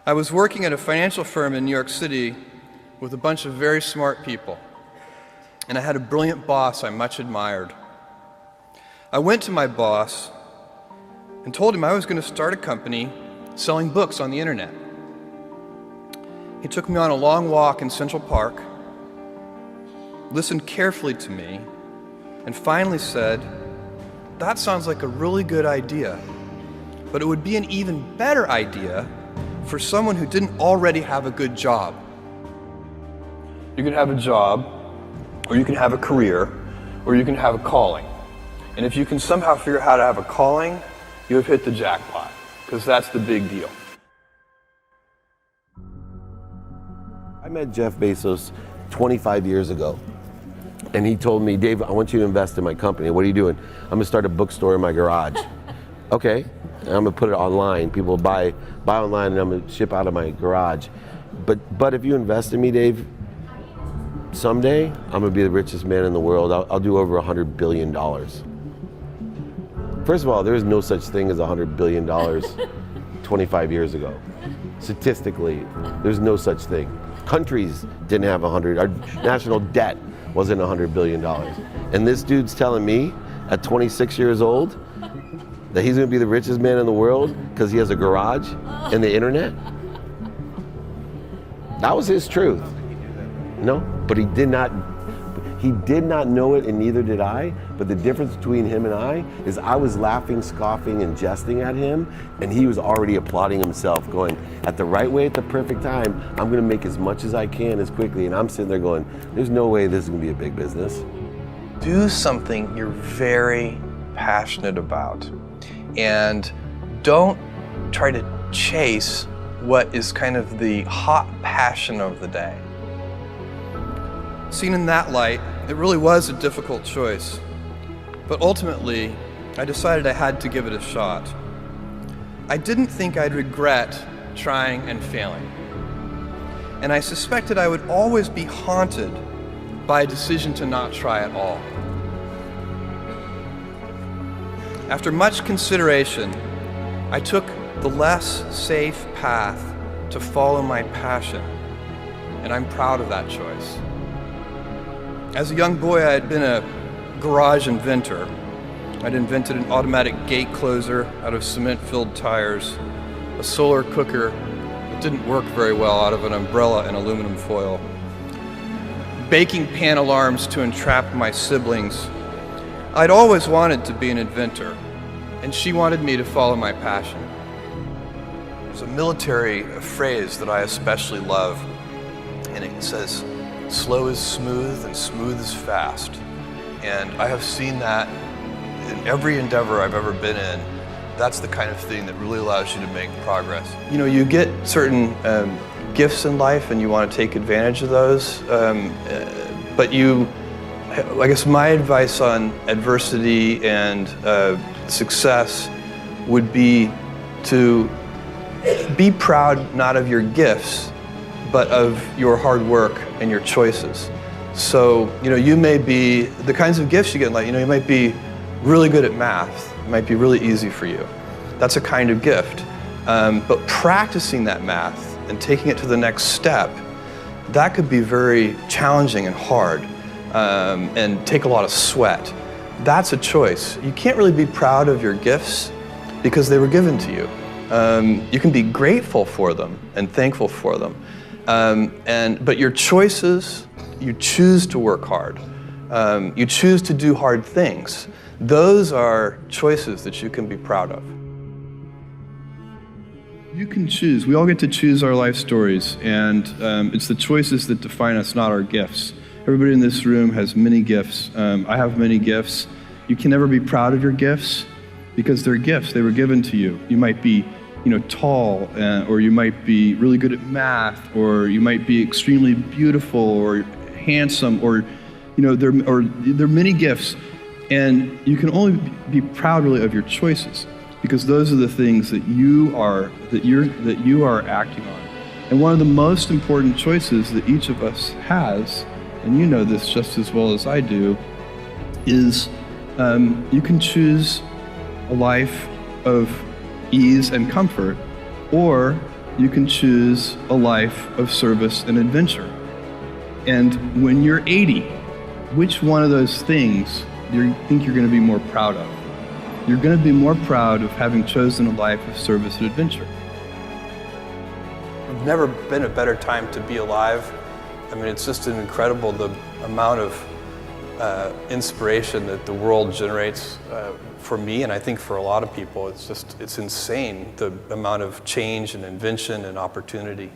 I was working at a financial firm in New York City with a bunch of very smart people, and I had a brilliant boss I much admired. I went to my boss and told him I was going to start a company selling books on the internet. He took me on a long walk in Central Park, listened carefully to me, and finally said, "That sounds like a really good idea, but it would be an even better idea for someone who didn't already have a good job." You can have a job, or you can have a career, or you can have a calling. And if you can somehow figure out how to have a calling, you have hit the jackpot, because that's the big deal. I met Jeff Bezos 25 years ago, and he told me, "Dave, I want you to invest in my company." "What are you doing?" "I'm gonna start a bookstore in my garage." "Okay, and I'm gonna put it online. People buy online, and I'm gonna ship out of my garage. But if you invest in me, Dave, someday I'm gonna be the richest man in the world. I'll do over $100 billion. First of all, there is no such thing as $100 billion 25 years ago. Statistically, there's no such thing. Countries didn't have 100, our national debt wasn't $100 billion. And this dude's telling me at 26 years old that he's gonna be the richest man in the world because he has a garage and the internet? That was his truth. No, but he did not know it, and neither did I. But the difference between him and I is I was laughing, scoffing, and jesting at him, and he was already applauding himself, going, at the right way, at the perfect time, I'm gonna make as much as I can as quickly. And I'm sitting there going, there's no way this is gonna be a big business. Do something you're very passionate about, and don't try to chase what is kind of the hot passion of the day. Seen in that light, it really was a difficult choice, but ultimately, I decided I had to give it a shot. I didn't think I'd regret trying and failing, and I suspected I would always be haunted by a decision to not try at all. After much consideration, I took the less safe path to follow my passion, and I'm proud of that choice. As a young boy, I had been a garage inventor. I'd invented an automatic gate closer out of cement-filled tires, a solar cooker that didn't work very well out of an umbrella and aluminum foil, baking pan alarms to entrap my siblings. I'd always wanted to be an inventor, and she wanted me to follow my passion. There's a military phrase that I especially love, and it says, "Slow is smooth and smooth is fast." And I have seen that in every endeavor I've ever been in. That's the kind of thing that really allows you to make progress. You know, you get certain gifts in life and you want to take advantage of those, but I guess my advice on adversity and success would be to be proud not of your gifts, but of your hard work and your choices. So, you may be, the kinds of gifts you get in life, you might be really good at math. It might be really easy for you. That's a kind of gift. But practicing that math and taking it to the next step, that could be very challenging and hard and take a lot of sweat. That's a choice. You can't really be proud of your gifts because they were given to you. You can be grateful for them and thankful for them. But your choices, you choose to work hard. You choose to do hard things. Those are choices that you can be proud of. You can choose. We all get to choose our life stories, and it's the choices that define us, not our gifts. Everybody in this room has many gifts. I have many gifts. You can never be proud of your gifts because they're gifts. They were given to you. You might be tall, or you might be really good at math, or you might be extremely beautiful or handsome, or there are many gifts, and you can only be proud really of your choices because those are the things that you are acting on. And one of the most important choices that each of us has, and you know this just as well as I do, is you can choose a life of ease and comfort, or you can choose a life of service and adventure. And when you're 80, which one of those things do you think you're going to be more proud of? You're going to be more proud of having chosen a life of service and adventure. There's never been a better time to be alive. I mean, it's just incredible the amount of inspiration that the world generates for me, and I think for a lot of people. It's insane, the amount of change and invention and opportunity.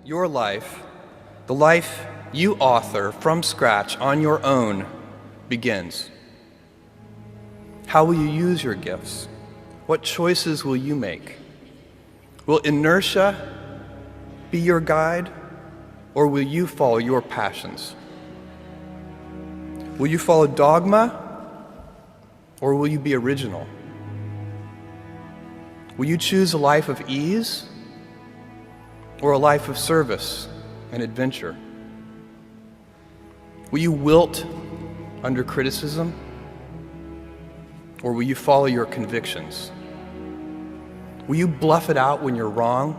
Your life, the life you author from scratch on your own, begins. How will you use your gifts? What choices will you make? Will inertia be your guide, or will you follow your passions? Will you follow dogma, or will you be original? Will you choose a life of ease, or a life of service and adventure? Will you wilt under criticism, or will you follow your convictions? Will you bluff it out when you're wrong,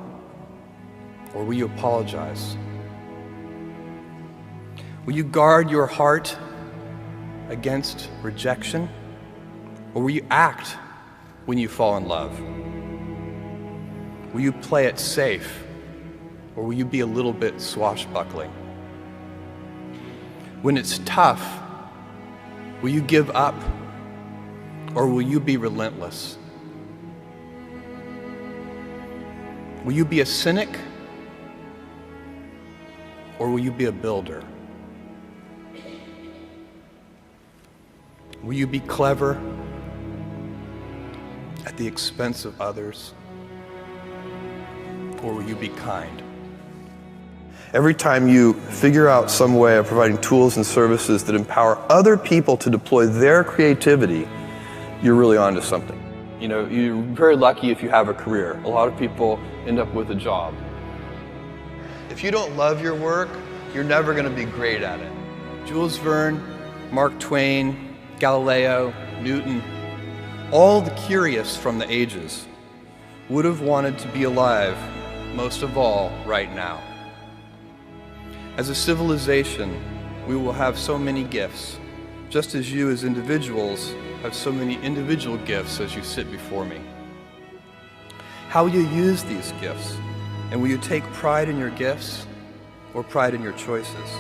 or will you apologize? Will you guard your heart against rejection, or will you act when you fall in love? Will you play it safe, or will you be a little bit swashbuckling? When it's tough, will you give up, or will you be relentless? Will you be a cynic, or will you be a builder? Will you be clever at the expense of others, or will you be kind? Every time you figure out some way of providing tools and services that empower other people to deploy their creativity, you're really onto something. You know, you're very lucky if you have a career. A lot of people end up with a job. If you don't love your work, you're never going to be great at it. Jules Verne, Mark Twain, Galileo, Newton, all the curious from the ages would have wanted to be alive, most of all, right now. As a civilization, we will have so many gifts, just as you as individuals have so many individual gifts as you sit before me. How will you use these gifts? And will you take pride in your gifts or pride in your choices?